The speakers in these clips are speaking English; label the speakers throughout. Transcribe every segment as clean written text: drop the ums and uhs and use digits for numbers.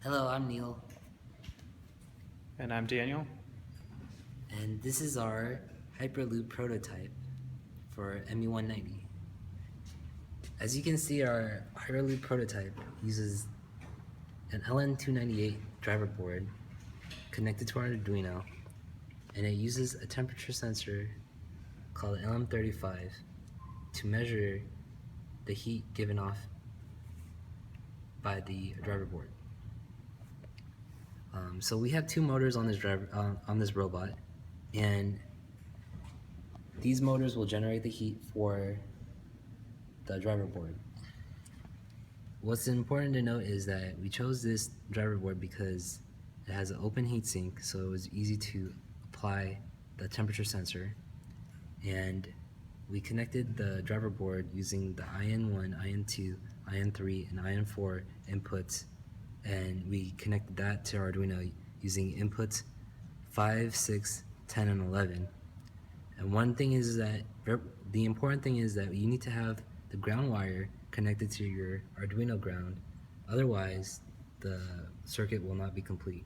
Speaker 1: Hello, I'm Neil,
Speaker 2: And I'm Daniel.
Speaker 1: and this is our Hyperloop prototype for ME190. As you can see, our Hyperloop prototype uses an LN298 driver board connected to our Arduino, and it uses a temperature sensor called LM35 to measure the heat given off by the driver board. So we have two motors on this robot, and these motors will generate the heat for the driver board. What's important to note is that we chose this driver board because it has an open heatsink, so it was easy to apply the temperature sensor. And we connected the driver board using the IN1, IN2, IN3, and IN4 inputs, and we connected that to our Arduino using inputs 5, 6, 10, and 11. And one thing is that the important thing is that you need to have the ground wire connected to your Arduino ground, otherwise the circuit will not be complete.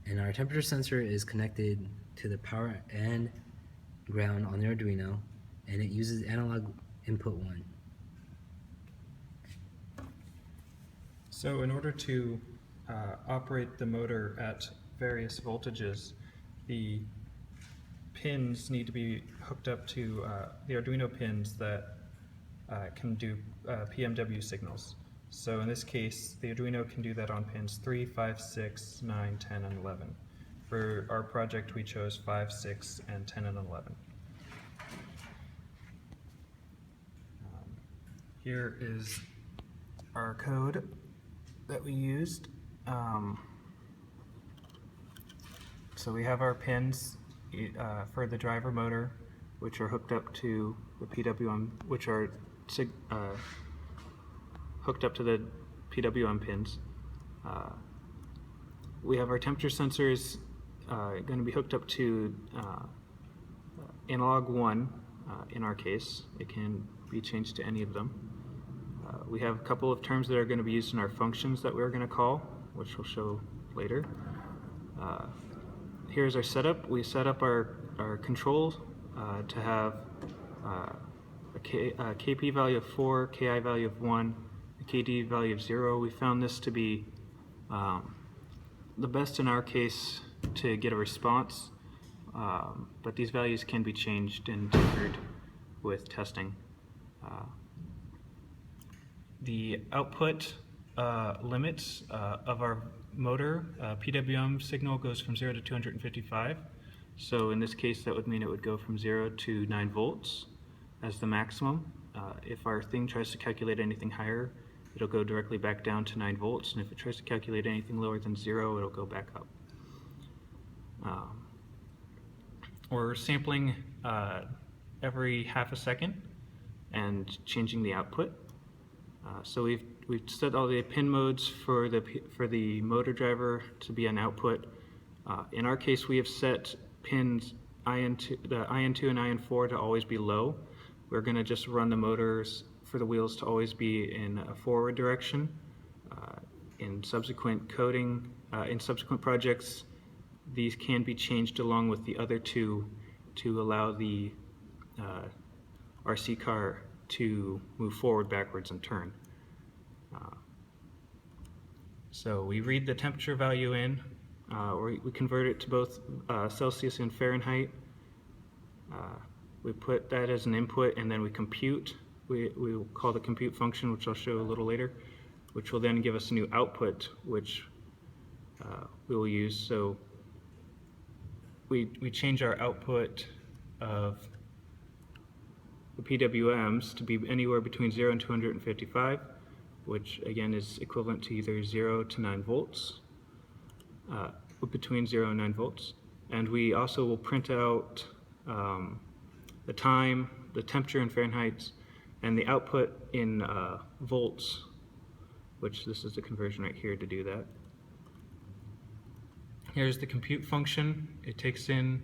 Speaker 1: And our temperature sensor is connected to the power and ground on the Arduino, and it uses analog input 1.
Speaker 2: So in order to operate the motor at various voltages, the pins need to be hooked up to the Arduino pins that can do PMW signals. So in this case, the Arduino can do that on pins 3, 5, 6, 9, 10, and 11. For our project, we chose 5, 6, and 10, and 11. Here is our code that we used. So we have our pins for the driver motor, which are hooked up to the PWM, which are hooked up to the PWM pins. We have our temperature sensors going to be hooked up to analog 1 in our case. It can be changed to any of them. We have a couple of terms that are going to be used in our functions that we're going to call, which we'll show later. Here's our setup. We set up our control to have a KP value of 4, KI value of 1, a KD value of 0. We found this to be the best in our case to get a response, but these values can be changed and tinkered with testing. The output limits of our motor PWM signal goes from 0 to 255. So in this case, that would mean it would go from 0 to 9 volts as the maximum. If our thing tries to calculate anything higher, it'll go directly back down to 9 volts, and if it tries to calculate anything lower than 0, it'll go back up. We're sampling every half a second and changing the output. So we've set all the pin modes for the motor driver to be an output. In our case, we have set pins the IN2 and IN4 to always be low. We're going to just run the motors for the wheels to always be in a forward direction. In subsequent coding, in subsequent projects, these can be changed along with the other two to allow the RC car to move forward, backwards, and turn. So we read the temperature value in, or we convert it to both Celsius and Fahrenheit. We put that as an input, and then we compute. We will call the compute function, which I'll show a little later, which will then give us a new output, which we will use. So we change our output of the PWMs to be anywhere between 0 and 255, which again is equivalent to either 0 to 9 volts, between 0 and 9 volts. And we also will print out the time, the temperature in Fahrenheit, and the output in volts, which this is the conversion right here to do that. Here's the compute function. It takes in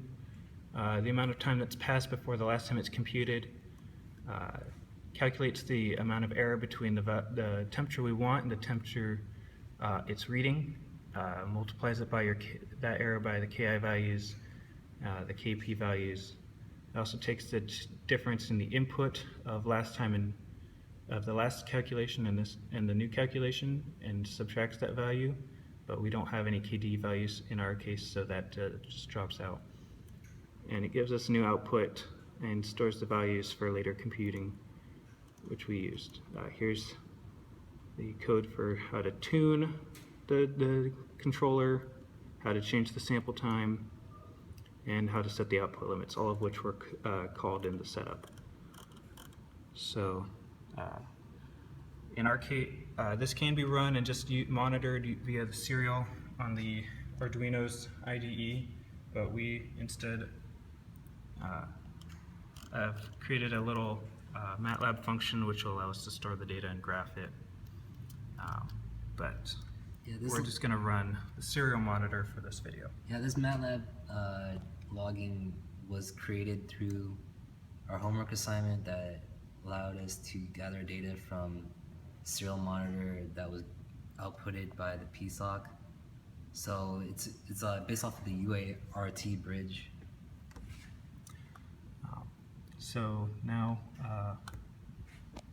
Speaker 2: the amount of time that's passed before the last time it's computed, calculates the amount of error between the temperature we want and the temperature its reading, multiplies it by that error by the KI values, the KP values. It also takes the difference in the input of of the last calculation and the new calculation and subtracts that value, but we don't have any KD values in our case, so that just drops out. And it gives us a new output and stores the values for later computing, which we used. Here's the code for how to tune the controller, how to change the sample time, and how to set the output limits, all of which were called in the setup. So in our case, this can be run and just monitored via the serial on the Arduino's IDE, but we instead have created a little MATLAB function which will allow us to store the data and graph it. But
Speaker 1: Yeah,
Speaker 2: we're just going to run the serial monitor for this video.
Speaker 1: Yeah, this MATLAB logging was created through our homework assignment that allowed us to gather data from serial monitor that was outputted by the PSOC. So it's based off of the UART bridge.
Speaker 2: So now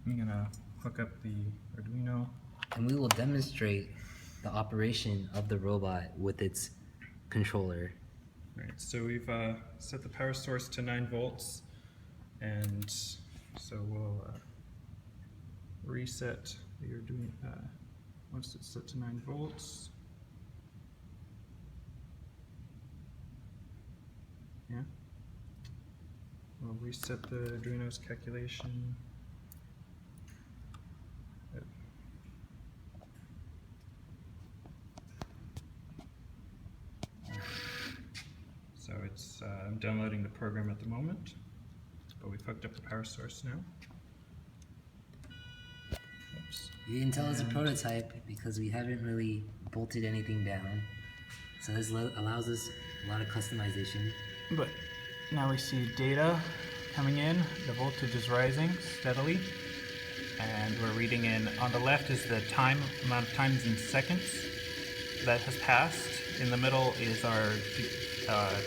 Speaker 2: I'm going to hook up the Arduino.
Speaker 1: And we will demonstrate the operation of the robot with its controller.
Speaker 2: Right, so we've set the power source to 9 volts, and so we'll reset the Arduino once it's set to 9 volts. Yeah. We'll reset the Arduino's calculation. So it's I'm downloading the program at the moment, but we've hooked up the power source now. Oops.
Speaker 1: You can tell it's a prototype because we haven't really bolted anything down. So this allows us a lot of customization.
Speaker 2: But now we see data coming in, the voltage is rising steadily, and we're reading in, on the left is the amount of times in seconds that has passed. In the middle is our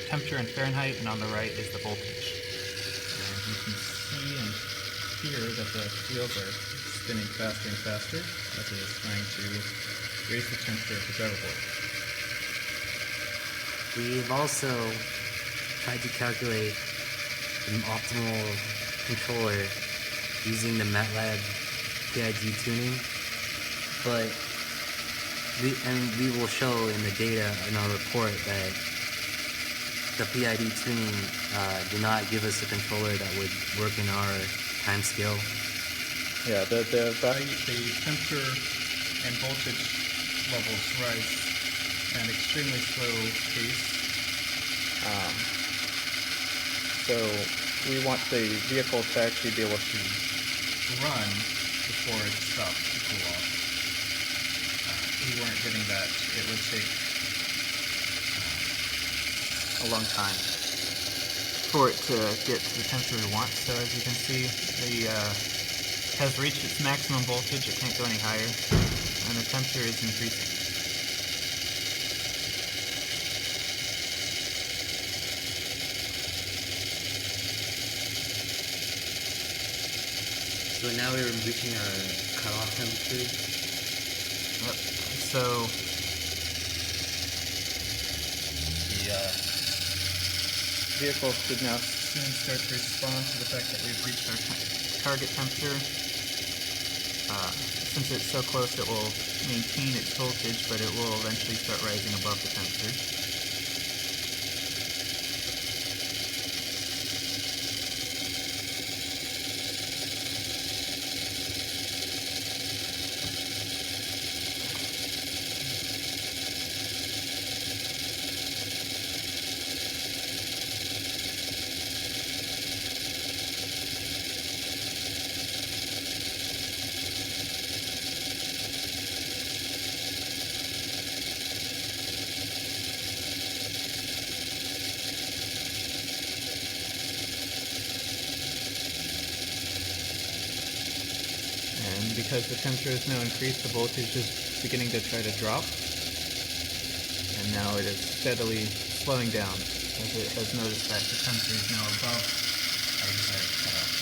Speaker 2: temperature in Fahrenheit, and on the right is the voltage. And you can see and hear that the wheels are spinning faster and faster as it is trying to raise the temperature of the driver board.
Speaker 1: We've also tried to calculate an optimal controller using the MATLAB PID tuning, but we will show in the data in our report that the PID tuning did not give us a controller that would work in our time scale.
Speaker 2: Yeah, the value, the temperature and voltage levels rise at an extremely slow pace. So we want the vehicle to actually be able to run before it stops to cool off. We weren't getting that. It would take a long time for it to get to the temperature we want. So as you can see, the has reached its maximum voltage. It can't go any higher, and the temperature is increasing.
Speaker 1: So now we're reaching our cutoff temperature.
Speaker 2: Yep. So the vehicle should now soon start to respond to the fact that we've reached our target temperature. Since it's so close, it will maintain its voltage, but it will eventually start rising above the temperature. And because the temperature is now increased, the voltage is beginning to try to drop, and now it is steadily slowing down as it has noticed that the temperature is now above our desired cutoff.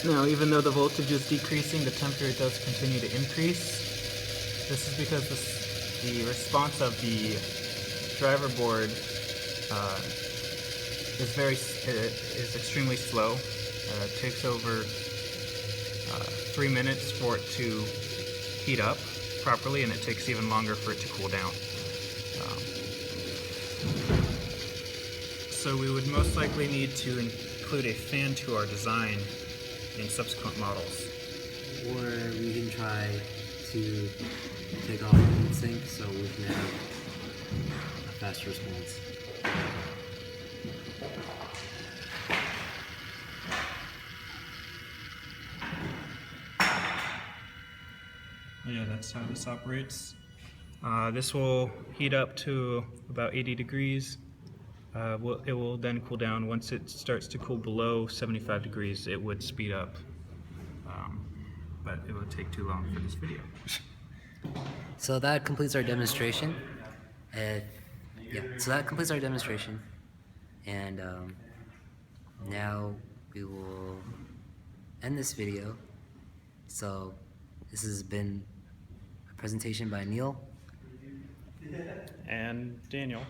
Speaker 2: Now, even though the voltage is decreasing, the temperature does continue to increase. This is because the response of the driver board is extremely slow. It takes over 3 minutes for it to heat up properly, and it takes even longer for it to cool down. So we would most likely need to include a fan to our design in subsequent models.
Speaker 1: Or we can try to take off the heatsink so we can have a faster response.
Speaker 3: Yeah, that's how this operates.
Speaker 2: This will heat up to about 80 degrees. It will then cool down. Once it starts to cool below 75 degrees, it would speed up. But it would take too long for this video.
Speaker 1: So that completes our demonstration. So that completes our demonstration. And now we will end this video. So this has been a presentation by Neil
Speaker 2: And Daniel.